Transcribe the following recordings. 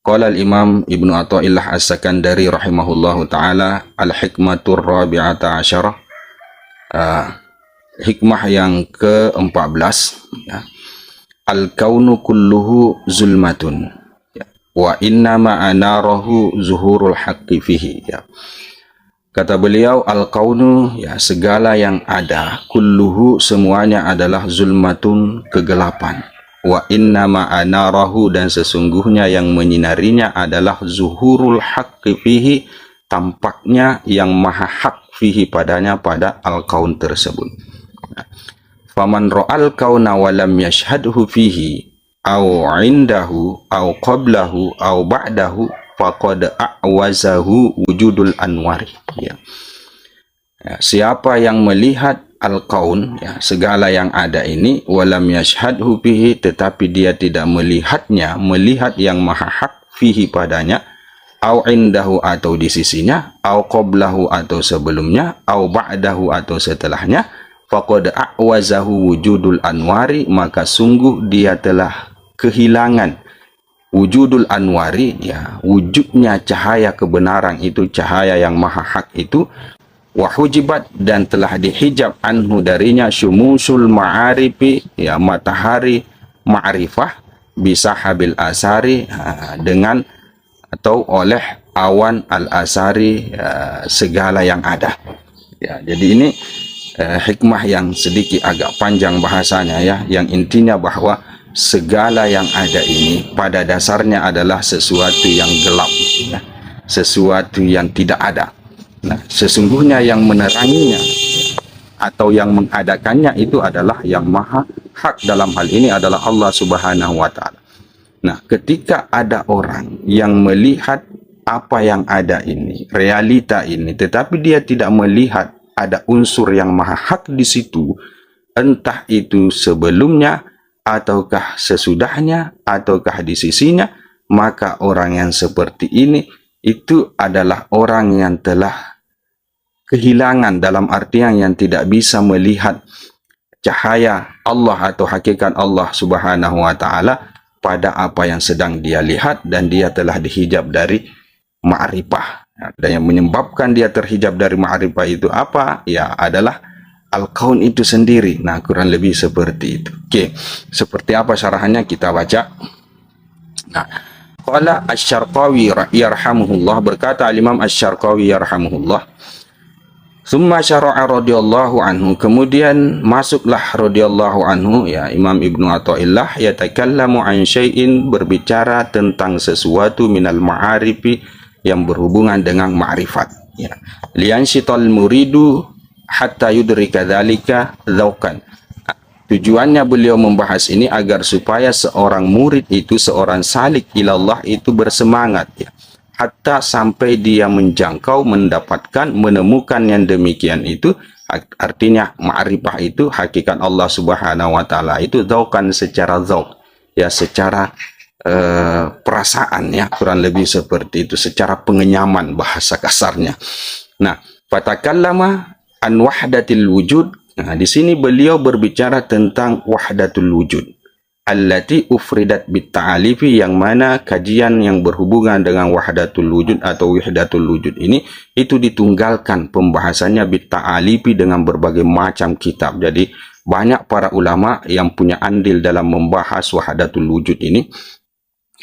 Qala al-Imam Ibnu Athaillah As-Sakandari rahimahullahu taala, al-hikmatur rabi'ata asyarah, hikmah yang ke-14, ya. Al-kaunu kulluhu zulmatun, ya. Wa inna ma'anarahu zuhurul haqqi fihi, ya. Kata beliau, al-kaunu, ya, segala yang ada, kulluhu, semuanya adalah zulmatun, kegelapan. Wa inna ma'anarahu, dan sesungguhnya yang menyinarinya adalah zuhurul haqqi fihi, tampaknya yang maha hak fihi padanya, pada al-kaun tersebut. Faman ra'al kauna walam yashhadhu fihi au indahu au qablahu au ba'dahu faqad a'wazahu wujudul anwari, ya. Ya, siapa yang melihat al-kaun, ya, segala yang ada ini, walam yashhadhu fihi, tetapi dia tidak melihatnya, melihat yang maha hak fihi padanya, au indahu, atau di sisinya, au qablahu, atau sebelumnya, au ba'dahu, atau setelahnya, faqad a'wazahu wujudul anwari, maka sungguh dia telah kehilangan wujudul anwari, ya, wujudnya cahaya kebenaran itu, cahaya yang maha hak itu, wa hujibat, dan telah dihijab anhu darinya syumusul ma'arifi, ya, matahari ma'rifah, bisahabil asari, dengan atau oleh awan al-asari, segala yang ada, ya. Jadi ini hikmah yang sedikit agak panjang bahasanya, ya, yang intinya bahwa segala yang ada ini pada dasarnya adalah sesuatu yang gelap, ya, sesuatu yang tidak ada. Nah, sesungguhnya yang meneranginya atau yang mengadakannya itu adalah yang maha hak, dalam hal ini adalah Allah Subhanahu wa Ta'ala. Nah, ketika ada orang yang melihat apa yang ada ini, realita ini, tetapi dia tidak melihat ada unsur yang maha hak di situ, entah itu sebelumnya ataukah sesudahnya ataukah di sisinya, maka orang yang seperti ini itu adalah orang yang telah kehilangan, dalam artian yang tidak bisa melihat cahaya Allah atau hakikat Allah Subhanahu wa Ta'ala pada apa yang sedang dia lihat, dan dia telah dihijab dari ma'rifah. Dan yang menyebabkan dia terhijab dari ma'rifah itu apa? Ya, adalah al-kaun itu sendiri. Nah, kurang lebih seperti itu. Oke, seperti apa syarahannya kita baca. Nah, qala Asy-Syarqawi yarhamuhullah, berkata Imam Asy-Syarqawi yarhamuhullah, summa syara'a radhiyallahu anhu, kemudian masuklah radhiyallahu anhu, ya, Imam Ibnu Athaillah, yatakallamu an syai'in, berbicara tentang sesuatu minal ma'arifi, yang berhubungan dengan ma'rifat, ya. Liyanshital muridu hatta yudrika dzalika dzauqan. Tujuannya beliau membahas ini agar supaya seorang murid itu, seorang salik ilallah itu bersemangat, ya, hatta sampai dia menjangkau, mendapatkan, menemukan yang demikian itu. Artinya ma'rifah itu hakikat Allah Subhanahu wa Ta'ala itu dzauqan, secara dzauq, ya, secara perasaan, ya, kurang lebih seperti itu, secara pengenyaman bahasa kasarnya. Nah, fatakallama an wahdatil wujud. Nah, di sini beliau berbicara tentang wahdatul wujud, allati ufridat bit ta'alifi, yang mana kajian yang berhubungan dengan wahdatul wujud atau wahdatul wujud ini itu ditunggalkan pembahasannya bit ta'alifi, dengan berbagai macam kitab. Jadi banyak para ulama yang punya andil dalam membahas wahdatul wujud ini,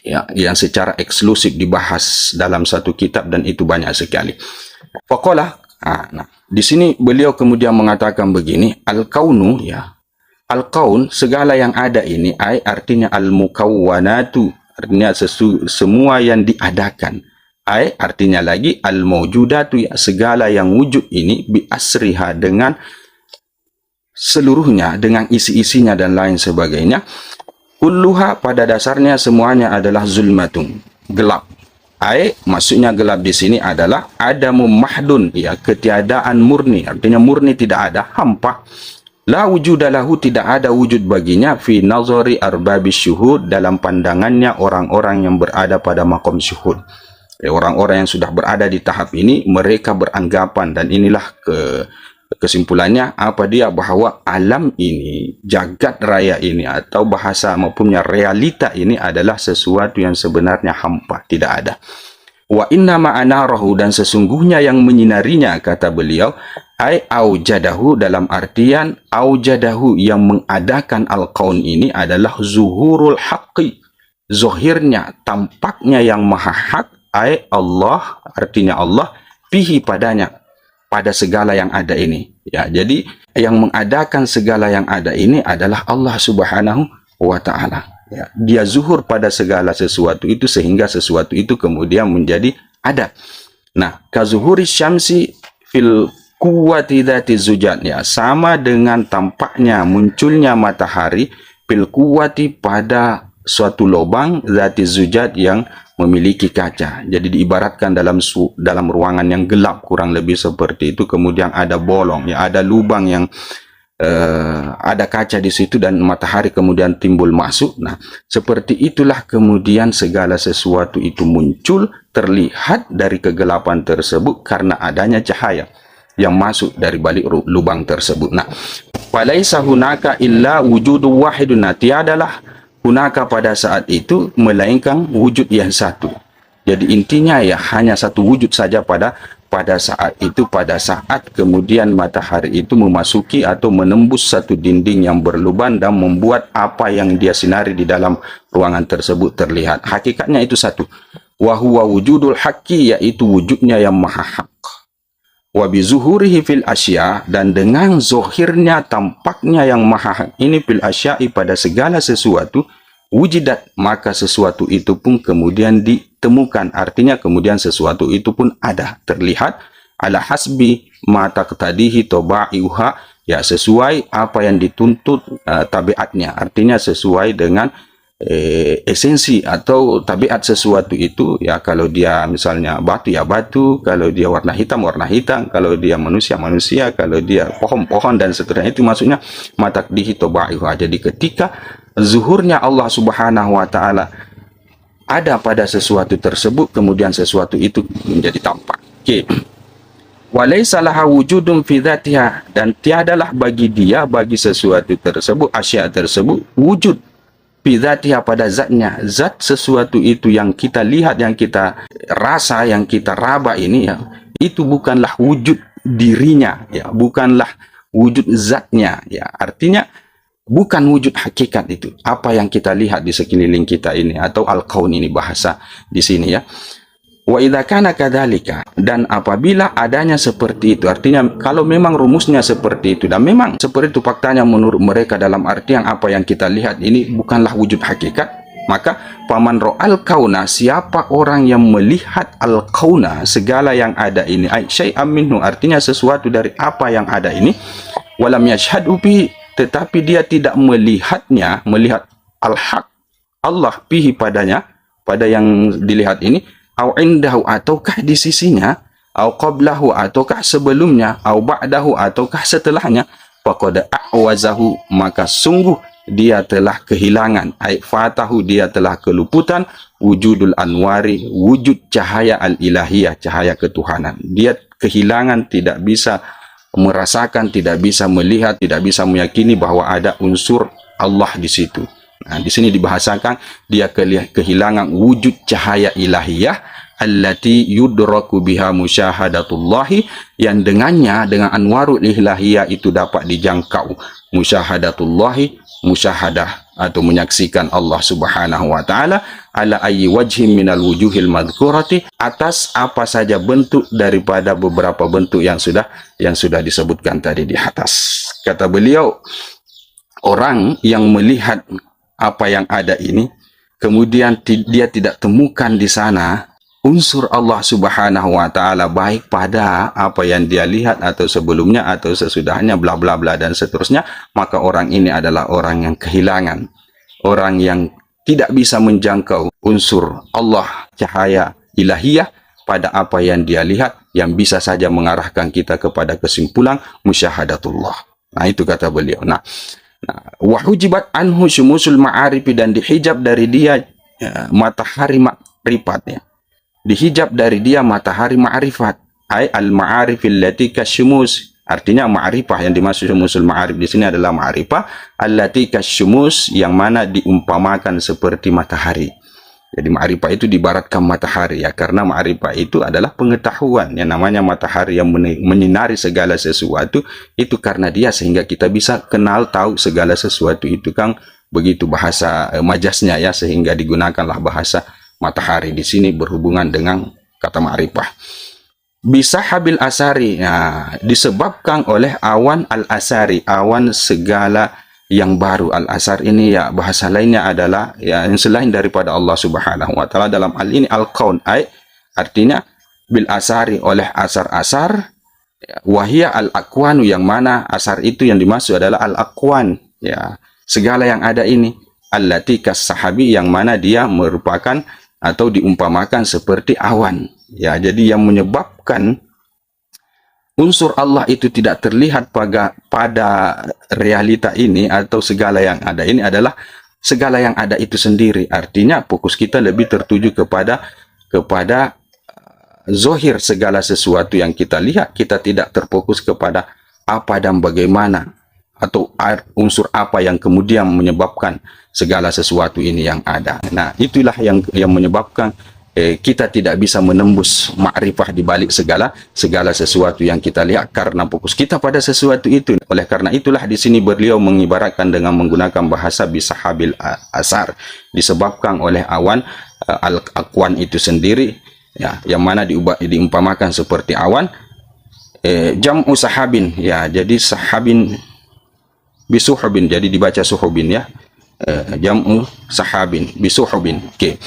ya, yang secara eksklusif dibahas dalam satu kitab, dan itu banyak sekali. Faqala, nah, di sini beliau kemudian mengatakan begini, al-kaunu, ya, al-kaun, segala yang ada ini, artinya al-mukawwanatu, artinya semua yang diadakan, artinya lagi al-mawjudatu, ya, segala yang wujud ini, bi asriha, dengan seluruhnya, dengan isi-isinya dan lain sebagainya, kulluha, pada dasarnya semuanya adalah zulmatun, gelap. Maksudnya gelap di sini adalah adamu mahdun, ya, ketiadaan murni, artinya murni, tidak ada, hampa. La wujudalahu, tidak ada wujud baginya, fi nazari arbabis syuhud, dalam pandangannya orang-orang yang berada pada makom syuhud. Orang-orang yang sudah berada di tahap ini, mereka beranggapan, dan inilah kesimpulannya apa dia? Bahwa alam ini, jagat raya ini, atau bahasa maupun realita ini adalah sesuatu yang sebenarnya hampa, tidak ada. Wa inna ma'anarahu, dan sesungguhnya yang menyinarinya, kata beliau, ai aujadahu, dalam artian aujadahu, yang mengadakan al-kaun ini adalah zuhurul haqqi, zohirnya, tampaknya yang maha hak, ai Allah, artinya Allah, fihi, padanya, pada segala yang ada ini. Ya, jadi yang mengadakan segala yang ada ini adalah Allah Subhanahu wa Ta'ala. Ya, dia zuhur pada segala sesuatu itu sehingga sesuatu itu kemudian menjadi ada. Nah, kazuhuri syamsi fil quwwati dzati zujat, ya, sama dengan tampaknya munculnya matahari fil quwwati, pada suatu lubang dzati zujat yang memiliki kaca. Jadi diibaratkan dalam ruangan yang gelap, kurang lebih seperti itu, kemudian ada bolong, ya, ada lubang yang ada kaca di situ dan matahari kemudian timbul masuk. Nah, seperti itulah kemudian segala sesuatu itu muncul, terlihat dari kegelapan tersebut karena adanya cahaya yang masuk dari balik lubang tersebut. Nah, walaisa hunaka illa wujudu wahidun, tiadalah hunaka pada saat itu melainkan wujud yang satu. Jadi intinya ya hanya satu wujud saja pada saat itu, pada saat kemudian matahari itu memasuki atau menembus satu dinding yang berlubang dan membuat apa yang dia sinari di dalam ruangan tersebut terlihat. Hakikatnya itu satu. Wa huwa wujudul haqqi, yaitu wujudnya yang maha hak. Wa bizuhurihi fil asya, dan dengan zohirnya, tampaknya yang maha hak ini fil asya'i, pada segala sesuatu, wujidat, maka sesuatu itu pun kemudian ditemukan. Artinya kemudian sesuatu itu pun ada, terlihat, ala hasbi ma taqtadihi taba'iha, ya, sesuai apa yang dituntut tabiatnya. Artinya sesuai dengan esensi atau tabiat sesuatu itu, ya, kalau dia misalnya batu ya batu, kalau dia warna hitam warna hitam, kalau dia manusia manusia, kalau dia pohon dan seterusnya, itu maksudnya mataqdihi taba'iha. Jadi ketika zuhurnya Allah Subhanahu wa Ta'ala ada pada sesuatu tersebut, kemudian sesuatu itu menjadi tampak. Oke. Walaysa laha wujudun fi dzatiha, dan tiadalah bagi dia, bagi sesuatu tersebut, asya tersebut, wujud fi dzatiha, pada zatnya. Zat sesuatu itu yang kita lihat, yang kita rasa, yang kita raba ini, ya, itu bukanlah wujud dirinya, ya, bukanlah wujud zatnya, ya. Artinya bukan wujud hakikat itu, apa yang kita lihat di sekeliling kita ini, atau al-kaun ini bahasa di sini, ya. Wa idza kana kadzalika, dan apabila adanya seperti itu, artinya kalau memang rumusnya seperti itu, dan memang seperti itu faktanya menurut mereka, dalam artian apa yang kita lihat ini bukanlah wujud hakikat, maka paman ra'al kauna, siapa orang yang melihat al-kauna, segala yang ada ini, ay syai'am minhu, artinya sesuatu dari apa yang ada ini, walam yashhadu bi, tetapi dia tidak melihatnya, melihat al-haq, Allah, pihi, padanya, pada yang dilihat ini, au indahu, ataukah di sisinya, au qablahu, ataukah sebelumnya, au ba'dahu, ataukah setelahnya, faqad a'wazahu, maka sungguh dia telah kehilangan, ai fatahu, dia telah keluputan, wujudul anwari, wujud cahaya al-ilahiyah, cahaya ketuhanan. Dia kehilangan, tidak bisa merasakan, tidak bisa melihat, tidak bisa meyakini bahwa ada unsur Allah di situ. Nah, di sini dibahasakan dia kehilangan wujud cahaya ilahiyah allati yudraku biha musyahadatullahi, yang dengannya, dengan anwarul ilahiyah itu dapat dijangkau musyahadatullahi, musyahadah atau menyaksikan Allah Subhanahu wa Ta'ala, ala ayyi wajhim minal wujuhil madhkurati, atas apa saja bentuk daripada beberapa bentuk yang sudah disebutkan tadi di atas. Kata beliau, orang yang melihat apa yang ada ini, kemudian dia tidak temukan di sana unsur Allah Subhanahu wa Ta'ala, baik pada apa yang dia lihat atau sebelumnya atau sesudahnya, bla bla bla dan seterusnya, maka orang ini adalah orang yang kehilangan, orang yang tidak bisa menjangkau unsur Allah, cahaya ilahiyah pada apa yang dia lihat, yang bisa saja mengarahkan kita kepada kesimpulan musyahadatullah. Nah, itu kata beliau. Nah, wahujibat anhu syumusul ma'arifi, dan dihijab dari dia, ya, matahari ma'rifat, ya. Dihijab dari dia matahari ma'rifat, ay al-ma'arifil lati kasyumus, Artinya ma'rifah yang dimaksud syumusul ma'arif di sini adalah ma'rifah allati kasyumus, yang mana diumpamakan seperti matahari. Jadi ma'rifah itu diibaratkan matahari ya, karena ma'rifah itu adalah pengetahuan. Yang namanya matahari yang menyinari segala sesuatu itu karena dia, sehingga kita bisa kenal tahu segala sesuatu itu kan, begitu bahasa majasnya ya, sehingga digunakanlah bahasa matahari di sini berhubungan dengan kata ma'rifah. Bisa habil asari, ya, disebabkan oleh awan al-asari, awan segala yang baru. Al-asar ini ya bahasa lainnya adalah ya yang selain daripada Allah Subhanahu wa taala. Dalam hal ini al-kaun, artinya bil asari, oleh asar-asar, wahia al-akwanu, yang mana asar itu yang dimaksud adalah al-akwan, ya segala yang ada ini, allati kas-sahabi, yang mana dia merupakan atau diumpamakan seperti awan. Ya, jadi yang menyebabkan unsur Allah itu tidak terlihat pada realita ini atau segala yang ada ini adalah segala yang ada itu sendiri. Artinya fokus kita lebih tertuju kepada zohir segala sesuatu yang kita lihat. Kita tidak terfokus kepada apa dan bagaimana atau unsur apa yang kemudian menyebabkan segala sesuatu ini yang ada. Nah, itulah yang menyebabkan kita tidak bisa menembus ma'rifah di balik segala sesuatu yang kita lihat, karena fokus kita pada sesuatu itu. Oleh karena itulah di sini beliau mengibaratkan dengan menggunakan bahasa bisahabil asar, disebabkan oleh awan al-akwan itu sendiri, ya, yang mana diumpamakan seperti awan. Jam'u sahabin, ya, jadi sahabin bisuhubin, jadi dibaca suhubin ya. Jam'u sahabin bisuhubin. Oke.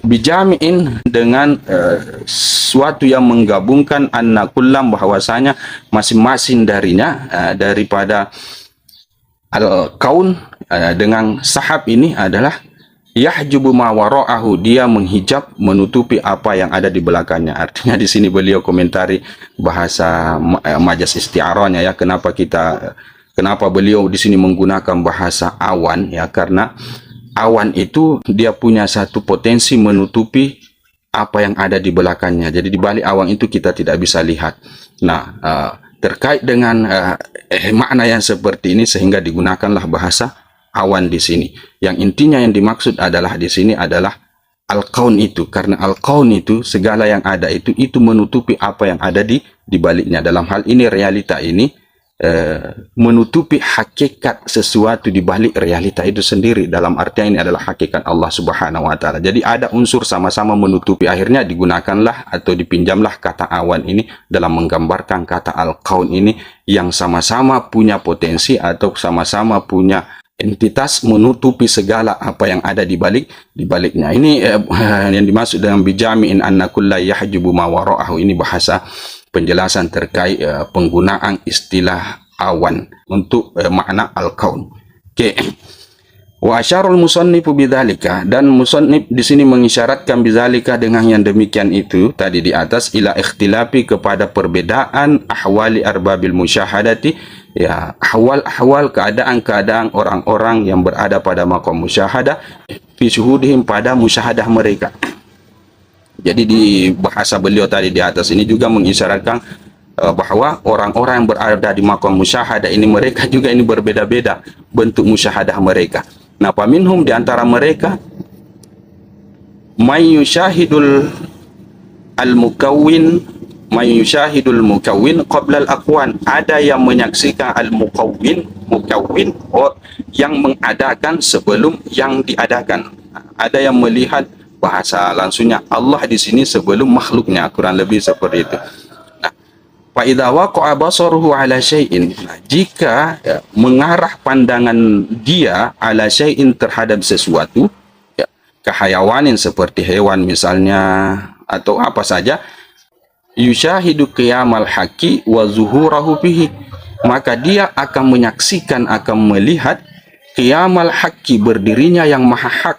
Bijami'in, dengan suatu yang menggabungkan anna kullam, bahwasanya masing-masing darinya daripada al-kaun dengan sahab ini adalah yahjubu ma wara'ahu, dia menghijab, menutupi apa yang ada di belakangnya. Artinya di sini beliau komentari bahasa majas isti'arahnya ya, kenapa beliau di sini menggunakan bahasa awan ya, karena awan itu dia punya satu potensi menutupi apa yang ada di belakangnya. Jadi di balik awan itu kita tidak bisa lihat. Nah, terkait dengan makna yang seperti ini sehingga digunakanlah bahasa awan di sini. Yang intinya yang dimaksud adalah di sini adalah al-kaun itu, karena al-kaun itu segala yang ada itu menutupi apa yang ada di baliknya. Dalam hal ini realita ini menutupi hakikat sesuatu di balik realita itu sendiri. Dalam artian ini adalah hakikat Allah Subhanahu wa taala. Jadi ada unsur sama-sama menutupi, akhirnya digunakanlah atau dipinjamlah kata awan ini dalam menggambarkan kata al-kaun ini, yang sama-sama punya potensi atau sama-sama punya entitas menutupi segala apa yang ada di baliknya. Ini yang dimaksud dengan bijami'in anna kulla yahjubu ma wara'ahu. Ini bahasa penjelasan terkait penggunaan istilah awan untuk makna al-kaun. Oke. Wa asyarul musannifu bidzalika, dan musannif di sini mengisyaratkan bidzalika, dengan yang demikian itu tadi di atas, ila ikhtilafi, kepada perbedaan ahwali arbabil musyahadati, ya, ahwal keadaan orang-orang yang berada pada maqam musyahadah, fi syuhudihim, pada musyahadah mereka. Jadi di bahasa beliau tadi di atas ini juga mengisyaratkan bahwa orang-orang yang berada di maqam musyahadah ini, mereka juga ini berbeda-beda bentuk musyahadah mereka. Nah, paminhum, di antara mereka, may yusyahidul al-mukawwin, may yusyahidul mukawwin qabla al-aqwan, ada yang menyaksikan al-mukawwin, yang mengadakan sebelum yang diadakan. Ada yang melihat, bahasa langsungnya Allah di sini sebelum makhluknya, kurang lebih seperti itu. Nah, fa idza waqa'a basaruhu ala syai'in, jika mengarah pandangan dia ala syai'in, terhadap sesuatu, ya, kehayawanin seperti hewan misalnya atau apa saja, yusyahidu qiyamal haqqi wa zuhurahu fihi, maka dia akan menyaksikan, akan melihat qiyamal haqqi, berdirinya yang maha hak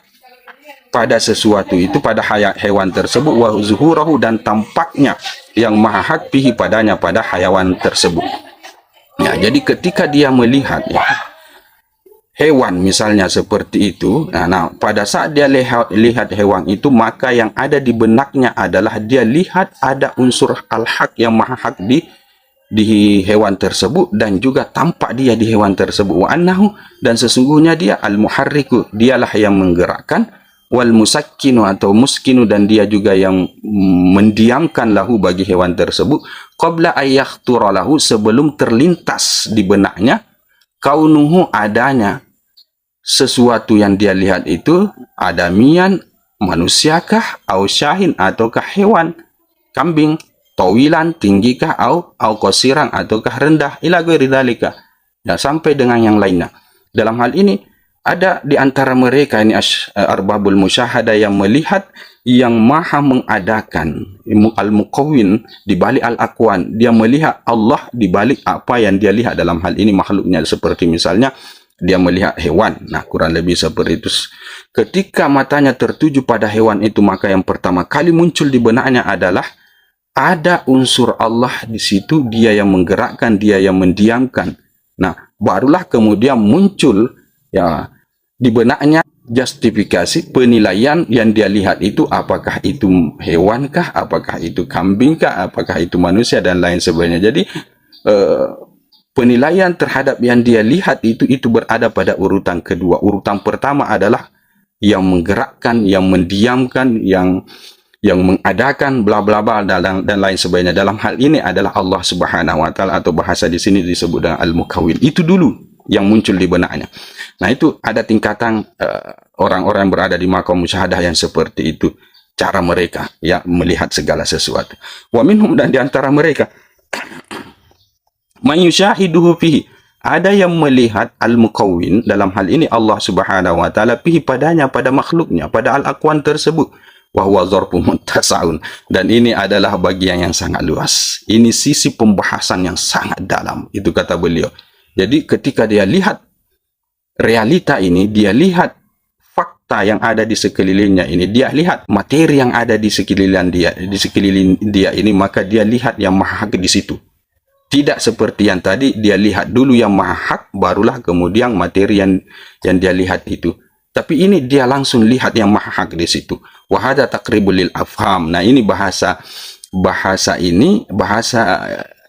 pada sesuatu itu, pada hewan tersebut, wa zuhurahu, dan tampaknya yang maha hak fihi, padanya, pada hayawan tersebut. Ya, jadi ketika dia melihat ya, hewan misalnya seperti itu, nah pada saat dia lihat hewan itu, maka yang ada di benaknya adalah dia lihat ada unsur al-haq yang maha hak di hewan tersebut dan juga tampak dia di hewan tersebut. Wa annahu, dan sesungguhnya dia al-muharriku, dialah yang menggerakkan, wal musakkinu atau muskinu, dan dia juga yang mendiamkan lahu bagi hewan tersebut, qabla ayakhtura lahu, sebelum terlintas di benaknya, kaunuhu, adanya sesuatu yang dia lihat itu adamian, manusiakah, au syahin, ataukah hewan, kambing, tawilan, tinggikah, au qasiran, ataukah rendah, ila ghairi dzalika, ya, sampai dengan yang lainnya. Dalam hal ini ada di antara mereka ini arbabul musyahadah yang melihat yang maha mengadakan, al-muqawwin di balik al-aqwan, dia melihat Allah di balik apa yang dia lihat, dalam hal ini makhluknya, seperti misalnya dia melihat hewan. Nah, kurang lebih seperti itu. Ketika matanya tertuju pada hewan itu, maka yang pertama kali muncul di benaknya adalah ada unsur Allah di situ, dia yang menggerakkan, dia yang mendiamkan. Nah, barulah kemudian muncul ya di benaknya justifikasi penilaian yang dia lihat itu, apakah itu hewankah, apakah itu kambingkah, apakah itu manusia, dan lain sebagainya. Jadi penilaian terhadap yang dia lihat itu berada pada urutan kedua. Urutan pertama adalah yang menggerakkan, yang mendiamkan, yang mengadakan, bla bla bla, dan lain sebagainya. Dalam hal ini adalah Allah Subhanahu wa taala, atau bahasa di sini disebut dengan al-mukawwin. Itu dulu yang muncul di benaknya. Nah, itu ada tingkatan orang-orang yang berada di maqam musyahadah yang seperti itu, cara mereka ya melihat segala sesuatu. Wa minhum, dan di antara mereka man yushahiduhu fihi, ada yang melihat al-mukawwin, dalam hal ini Allah Subhanahu wa taala, fihi, padanya, pada makhluknya, pada al-aqwan tersebut, wa huwa dzarfun muttasaun, dan ini adalah bagian yang sangat luas. Ini sisi pembahasan yang sangat dalam, itu kata beliau. Jadi ketika dia lihat realita ini, dia lihat fakta yang ada di sekelilingnya ini, dia lihat materi yang ada di sekeliling dia ini, maka dia lihat yang maha hak di situ. Tidak seperti yang tadi, dia lihat dulu yang maha hak, barulah kemudian materi yang dia lihat itu. Tapi ini dia langsung lihat yang maha hak di situ. Wa hadza taqribul lil afham. Nah, ini bahasa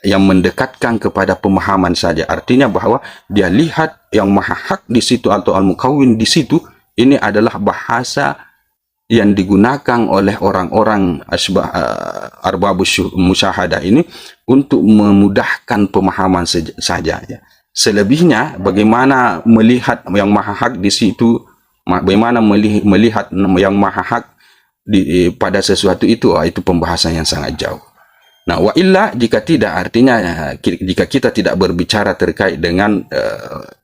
yang mendekatkan kepada pemahaman saja. Artinya bahwa dia lihat yang maha hak di situ, atau al-mukawwin di situ. Ini adalah bahasa yang digunakan oleh orang-orang arbabus musyahadah ini untuk memudahkan pemahaman saja ya. Selebihnya, bagaimana melihat yang maha hak di situ, bagaimana melihat yang maha hak pada sesuatu itu pembahasan yang sangat jauh. Nah, wa illa, jika tidak, artinya jika kita tidak berbicara terkait dengan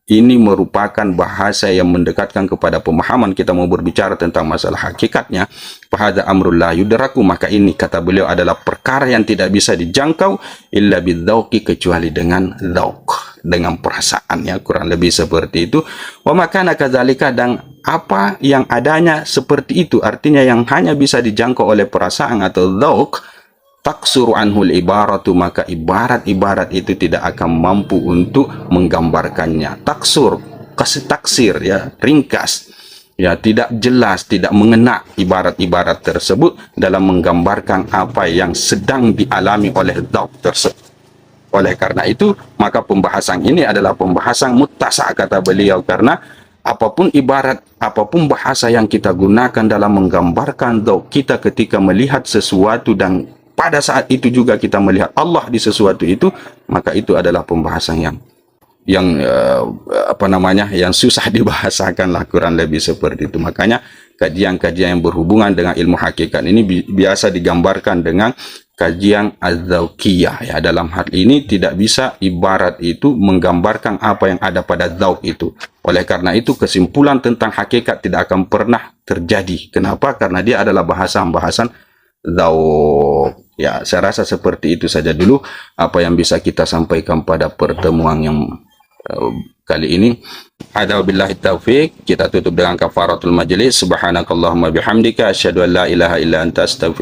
ini merupakan bahasa yang mendekatkan kepada pemahaman, kita mau berbicara tentang masalah hakikatnya, fahadza amrul la yudraku, maka ini kata beliau adalah perkara yang tidak bisa dijangkau illa bidzauqi, kecuali dengan dzauq, dengan perasaan, ya, kurang lebih seperti itu. Wa makana kadzalika, dan apa yang adanya seperti itu, artinya yang hanya bisa dijangkau oleh perasaan atau dzauq, taksuru anhul ibaratu, maka ibarat-ibarat itu tidak akan mampu untuk menggambarkannya. Taksur, kasih taksir, ya, ringkas, ya, tidak jelas, tidak mengena ibarat-ibarat tersebut dalam menggambarkan apa yang sedang dialami oleh dzauq tersebut. Oleh karena itu, maka pembahasan ini adalah pembahasan muttasa, kata beliau, karena apapun ibarat, apapun bahasa yang kita gunakan dalam menggambarkan dzauq kita ketika melihat sesuatu, dan pada saat itu juga kita melihat Allah di sesuatu itu, maka itu adalah pembahasan yang susah dibahasakan lah, kurang lebih seperti itu. Makanya kajian-kajian yang berhubungan dengan ilmu hakikat ini biasa digambarkan dengan kajian az-dzauqiyah, ya. Dalam hal ini tidak bisa ibarat itu menggambarkan apa yang ada pada dzauq itu. Oleh karena itu, kesimpulan tentang hakikat tidak akan pernah terjadi. Kenapa? Karena dia adalah bahasan-bahasan dzauq. Ya, saya rasa seperti itu saja dulu apa yang bisa kita sampaikan pada pertemuan yang kali ini. Hadza billahi taufik. Kita tutup dengan kafaratul majlis. Subhanakallahumma bihamdika asyhadu an la ilaha illa anta astaghfiruka